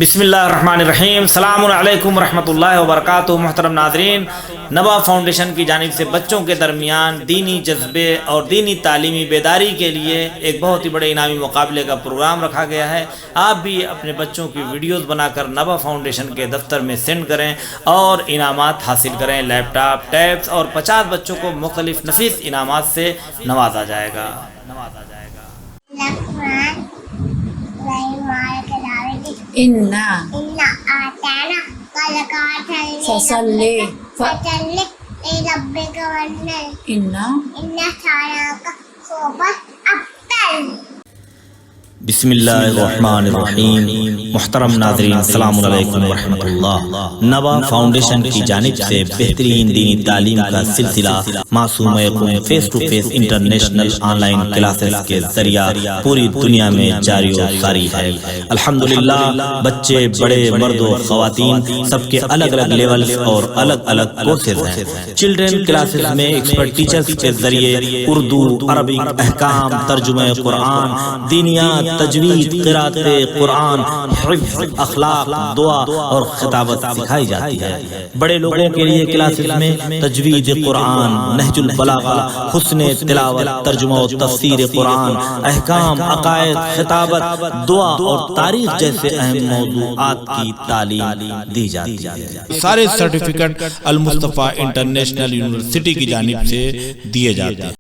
بسم اللہ الرحمن الرحیم۔ السلام علیکم ورحمۃ اللہ وبرکاتہ۔ محترم ناظرین، نبا فاؤنڈیشن کی جانب سے بچوں کے درمیان دینی جذبے اور دینی تعلیمی بیداری کے لیے ایک بہت ہی بڑے انعامی مقابلے کا پروگرام رکھا گیا ہے۔ آپ بھی اپنے بچوں کی ویڈیوز بنا کر نبا فاؤنڈیشن کے دفتر میں سینڈ کریں اور انعامات حاصل کریں۔ لیپ ٹاپ، ٹیبس اور 50 بچوں کو مختلف نفیس انعامات سے نوازا جائے گا۔ إنا أعطانا خلقات فصلي فصل لربك وانحر إنا إن شانئك هو الأبتر۔ بسم اللہ الرحمن الرحیم۔ محترم ناظرین، السلام علیکم ورحمۃ اللہ۔ نبا فاؤنڈیشن کی جانب سے بہترین دینی تعلیم کا سلسلہ معصوم قوم face to face international online classes کے ذریعہ پوری دنیا میں جاری و ساری ہے۔ الحمدللہ بچے، بڑے، مرد و خواتین، سب کے الگ الگ لیولز اور الگ الگ کورسز ہیں۔ چلڈرن کلاسز میں ایکسپرٹ ٹیچرز کے ذریعے اردو، عربک، احکام، ترجمہ قرآن، دینیات، تجوید، قرات قرآن، حفظ، اخلاق، دعا اور خطابت سکھائی جاتی ہے۔ بڑے لوگوں کے لیے کلاسز میں تجوید قرآن، نہج البلاغہ، حسن تلاوت، ترجمہ و تفسیر قرآن، احکام، عقائد، خطابت، دعا اور تاریخ جیسے اہم موضوعات کی تعلیم دی جاتی ہے۔ سارے سرٹیفکیٹ المصطفیٰ انٹرنیشنل یونیورسٹی کی جانب سے دیے جاتے ہیں۔